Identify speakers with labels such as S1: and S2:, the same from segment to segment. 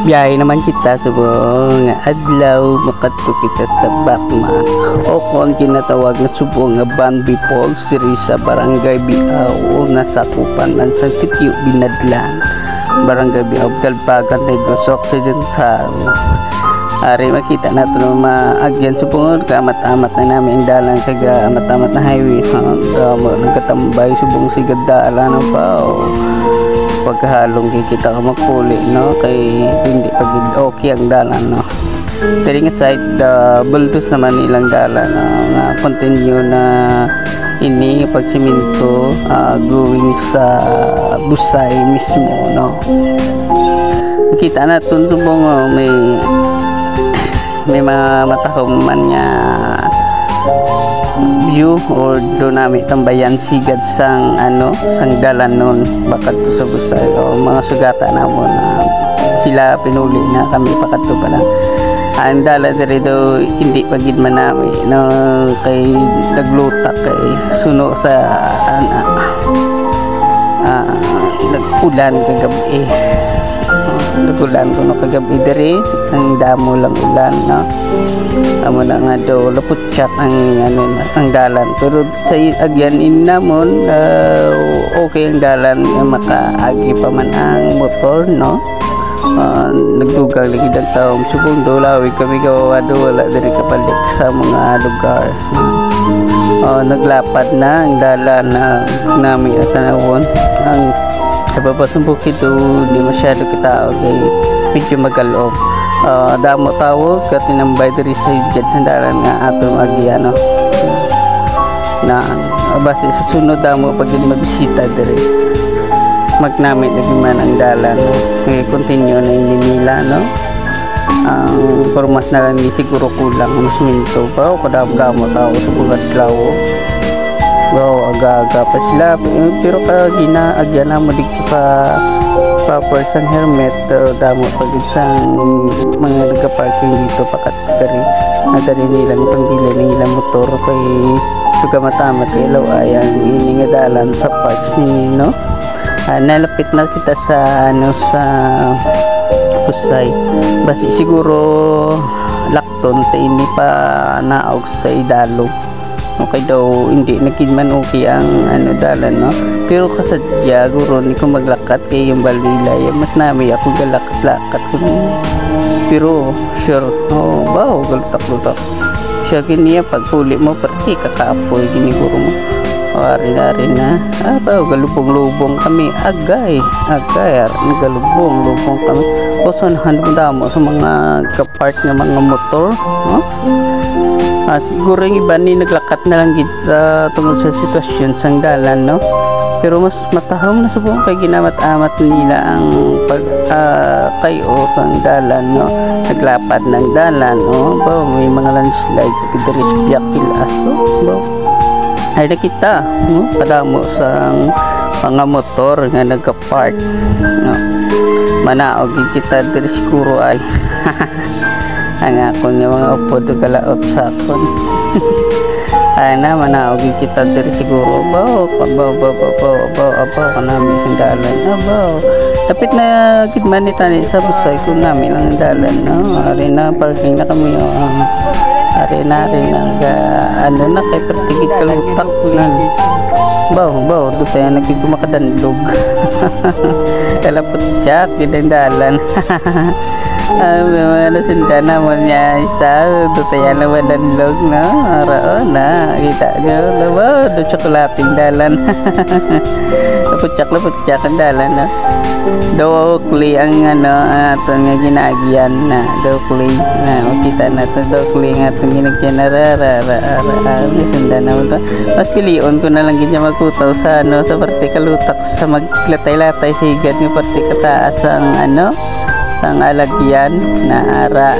S1: Biyahe naman kita subong nga adlaw makadto kita sa Bakma o kon kinatawag na subong nga Bambi Falls diri sa Barangay Biao nasakupan man sa sitio Binadlan, Barangay Biao, Talpagan, Negros Occidental. Ari makita nato no maagyan subong kamat-amat na namin ang dalan sa amat-amat na highway mo nagkatambay subong sigadala no pa pagkahalong kita ka magpuli no kay hindi pagid okay ang dalan no. Diri nga side bultos naman ilang dalan nga continue na ini pagsiminto going sa Busay mismo no. Kita na subong may mga matahom man nga view or do namin tambayan sigad sang sang dalan nun bakad to sa Busay o mga sugata namon sila pinuli na kami pakadto pa lang ang dalan dito hindi pagid man namin no kay naglutak kay suno sa nag-ulan kagabi nagulan ko no kagabi diri ang damo lang ulan no amo na nga do laputsak ang dalan pero sa agyan namon okay ang dalan makaagi pa man ang motor no nagdugang lagi dag taom subong do lawi kami gawa do wala diri kapalik sa mga lugar naglapad na ang dalan nami at tanawon ang sa baba ng bukid di masyado kitao kay medyo magaloob damo tawo kat tinambay diri sa jud sandalan nga atong agiano na base sa sunod damo pag mabisita diri magnamit lagi man ang dalan kay continue na hindi nila no ang format na lang siguro kulang mas minto pa o kadamo tawo sa bugat lawo. Wow, aga-aga pa sila pero ginaagyan na mo dito sa proper sang helmet damo pag isang mga nagka-parking dito pakat kari nadali nilang pangbili ng ilang motor kay sugamatamat kay ilaw ayang ini nga dalan sa parks ni no nalapit na kita sa sa Busay basi siguro lakton ta ini pa naog sa idalog okay daw hindi nagkinman okay ang dalan no pero kasadya guro ni ko maglakat kay yung balilay mas nami ako galakat-lakat ko pero sure wow galutak-lutak siya kiniya pagpuli mo perti kakaapoy gini guro mo ari na baw galubong-lubong kami agay galubong-lubong kami usahan damo sa mga kapart nga mga motor no siguro yung iba ni naglakat na lang gid sa tungkol sa sitwasyon sang dalan no pero mas matahom na subong kay ginamat-amat nila ang pag kayo sang dalan no naglapad ng dalan no ba may mga landslide diri sa Biakil aso ba ay nakita no kadamo sang mga motor nga nagka-park no manaog kita diri siguro ay ang akong mga upo do galaot sa akon ay na manaog kita diri siguro baw kanami sang dalan tapit na kidman ni tani sa Busay kung namin ang dalan no ari na parking na kami ari na na kay pertigit kalutak na baw do tayo nagkumakadandog kalapot jak di dalan sinda naman niya isa dutaya na wadanlog no araon na kita nyo wow do tsokolating dalan laputyak ang dalan no dokli ang aton nga ginagyan na dokli na makita na to dokli nga aton ginagyan na sinda naman to mas pilion ko na lang ganyan magkutaw sa sa parte kalutak sa maglatay-latay sigad nga parte kataas ang ang alagyan na ara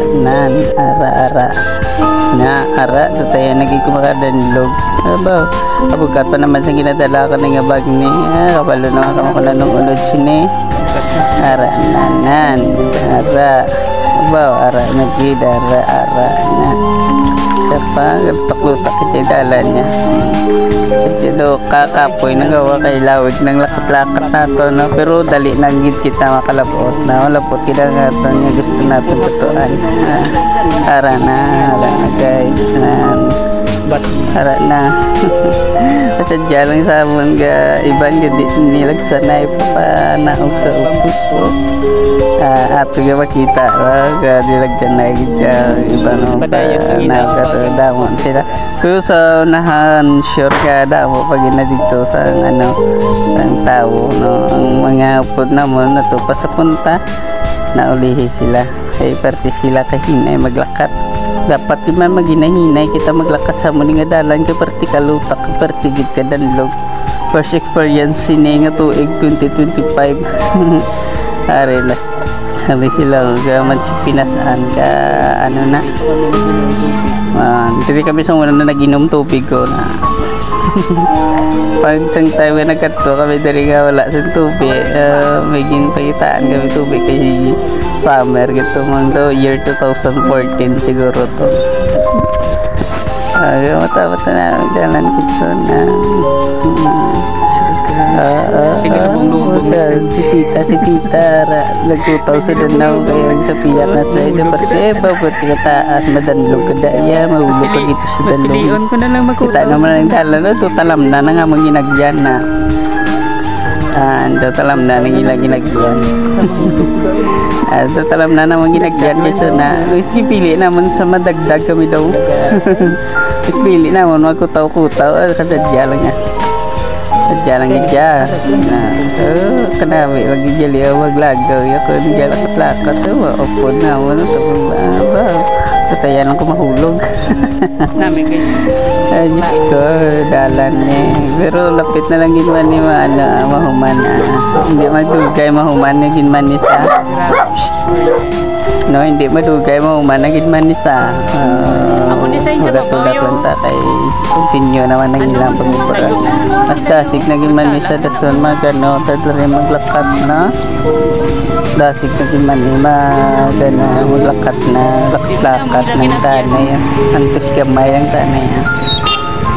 S1: do tayo nagikumakadandlog abaw abugat pa naman sa ginadala ko nga bag ni kapalo na kamakula nung ulod sini ara abaw ara nagida ara na siya pa lutak-lutak iti dalan niya. Iti do kakapoy nagawa kay lawig ng lakat-lakat nato, no? Pero dali nanggit kita makalabot na labot kita nga nga gusto natin tutuan. Ara na guys, ara na. Sadya lang sa amon ga iban gadi nilagsanay pa naog sa ubos. Ato ga makita ga nilagsanay gidya iba no nagadamon sila. Pero sa nahan sure ka damo pag ina dito sa ano ang tao, no, ang mga upod namon nato pa sa punta naulihi sila ay parte sila kahinay maglakat. Dapat di man maginahinay kita maglakat sa muli nga dalan ka parte kalutak parte gid ka danlog. First experience sini nga tuig 2025. Are na sabi sila gaman si pinasaan ka ano na dito kami sa muna na naginom tubig ko na pag sang tayo nagkato kami dari nga wala sa tubig may ginpagitaan kami tubig kasi summer gito man daw year 2014 siguro to mata-mata na jalan kitso na si tita nagtutaw sa danaw kaya sa piyak na sa ida parte bawat kataas madanlog kada iya mahulog ka dito sa danlog kita naman ang dalan na to talam na nga manginagyan na ando talam na nang ginagyan ando talam na nang ginagyan kasi na pili naman sa madagdag kami daw pili naman magkutaw-kutaw kasadya lang nga jalan aja kenapa lagi jeli maglaga ya kalau di jalan kelakar tuh opon nawan tuh apa ketayan aku mahulog namin guys ayos ko dalannya pero lapit na lang ginwan ni mana mahuman hindi madugay mahuman na ginman ni sa no hindi madugay mahuman na ginman ni sa ulat-ulat lang kay continue naman ang ilang pagpapara at dasig naging manisa dason magano tadari maglakat na dasig naging manima gana maglakat na lakat ng tanay antos gamay ang tanay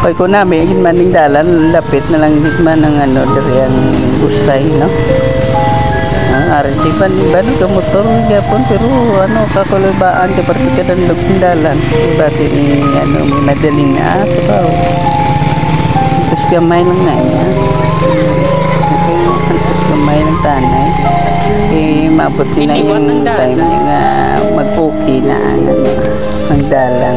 S1: kaya ko namin yung maning dalan lapit na lang din man ang ano dari ang usay no arisipan iban ke motor gapon pero ano kakulubaan ke pertikan dan dalan berarti ini ano madaling sabaw terus gamay lang na niya gamay ng tanay maabot na yung time niya nga mag-okay na ang dalan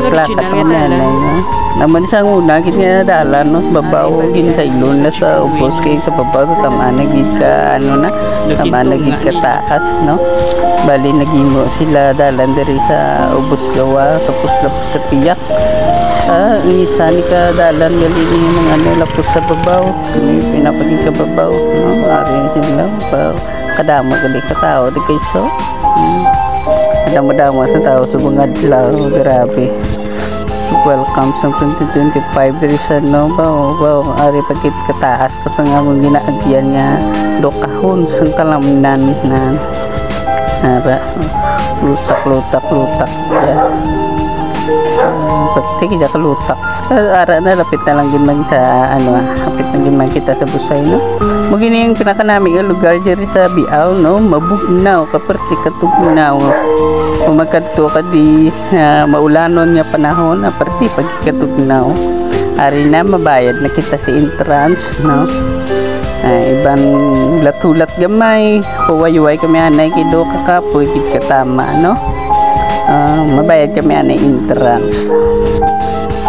S1: plakat ang nanay no naman sa una kanya dalan no babaw gin sa ilon na sa ubos kay sa babaw tamaan gid ka ano na tamaan gid ka taas no bali nagimo sila dalan diri sa ubos gawa tapos lapos sa piyak isa ni ka dalan gali ni mga ano lapos sa babaw pinapagid ka babaw no ari sila pa kadamo gali ka tao di kayso kadamo-damo sa tao sa mga adlaw grabe. Welcome sa 2025 diri sa no bao ari pagkit kataas pa sa nga mong ginaagyan nga dokahon sa kalamnan na ara lutak ya pati kaya kalutak ara na lapit na lang din man sa ano lapit na din man kita sa busay no magini yung pinakanami nga lugar diri sa Biaw no mabugnaw kaperti katugnaw pumakadto ka di maulanon nga panahon perti pagkatugnaw ari na mabayad na kita si entrance no iban latulat gamay huway-huway kami anay kido kakapoy kit katama no mabayad kami anay entrance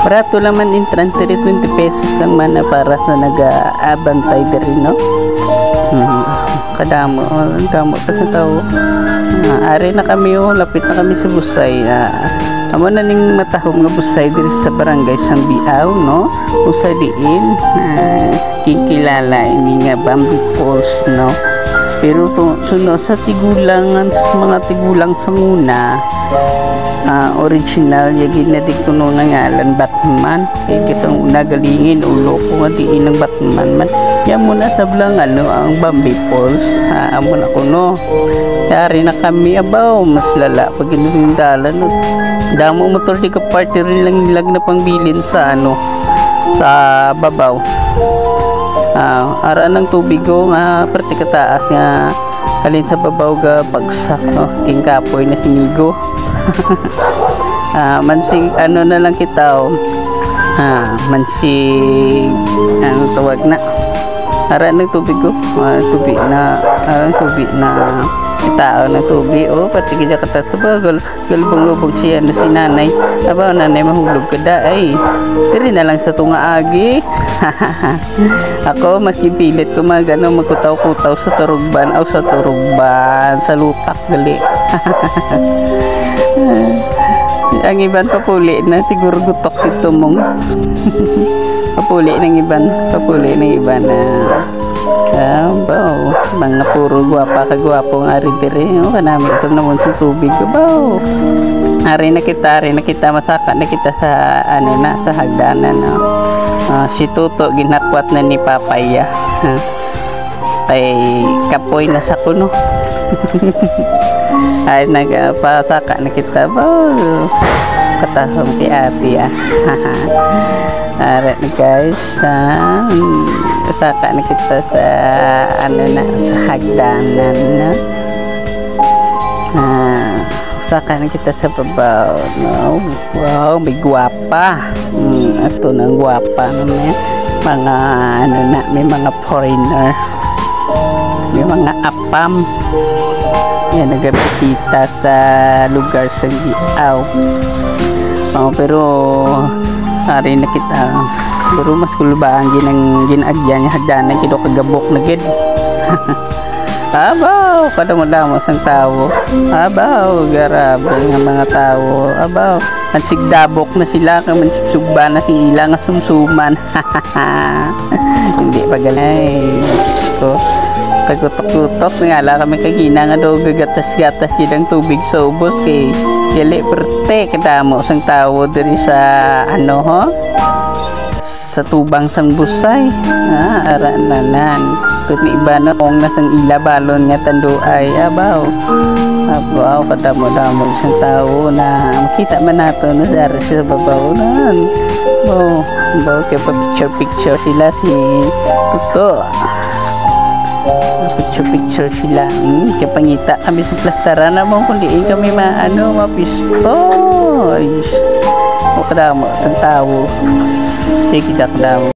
S1: barato lang man entrance 20 pesos lang man para sa nag-aabantay diri no kadamo pa sa tao ari na kami lapit na kami sa busay amo na ning matahom nga busay diri sa barangay Sang Biaw no usay diin kikilala ini nga Bambi Falls no pero suno sa tigulang mga tigulang sa muna original yagi na di kuno nga ngalan Batman kaya kasang una galingin ulo ko nga diin ng Batman man yan muna sa blang ang Bambi Falls. Amo na ko no. Dari na kami abaw, mas lala pag dalan no. Damo motor di ka party rin lang nilag na pangbilin sa sa babaw. Ara ng tubig ko nga perti kataas nga kalin sa babaw ga pagsak king kapoy na sinigo. Mansig na lang kita mansig tawag na ara ng tubig ko tubig na tao ng tubig pati kaya katatawa galubong-lubog siya na si nanay aba nanay mahulog ka da ay tiri na lang sa tunga agi. Ako mas pilit ko magkutaw-kutaw sa turugban sa lutak gali. Ang iban papuli na siguro gutok ito mong papuli ng iban na mga puro kagwapo nga rin dire kanami ito naman sa tubig baw ari na kita masaka na kita sa sa hagdanan si Tuto ginakwat na ni Papaya ay kapoy na sa kuno. Ay nagpasaka na kita baw katahong ti ati ara na guys saka na kita sa sa hagdanan saka na kita sa babaw wow may gwapa ato nang gwapa mga may mga foreigner may mga apam yan nagbisita sa lugar sa Giaw pero ari na kita pero mas kulbaan ginagyan niya hagdanan kido kagabok na gid. Abaw kadamo-damo sang tao garabe nga mga tao mansigdabok na sila kang mansigsugba na sila nga sumsuman. Hindi pa ganay ko pagkutok-kutok nga ala kami kagina nga daw gagatas-gatas yun tubig sa ubos kay dili perte kadamo sang tao diri sa sa tubang sang busay ara nanan tumi iba na kung nasang ila balon nga tando ay abaw kadamo-damo sang tao na makita man nato na sa babaw nan baw kay picture sila si Tuto picture sila kapangita kami sa plastaran naman kundi kami mapisto kadamo sang tao. Sige, kadamo.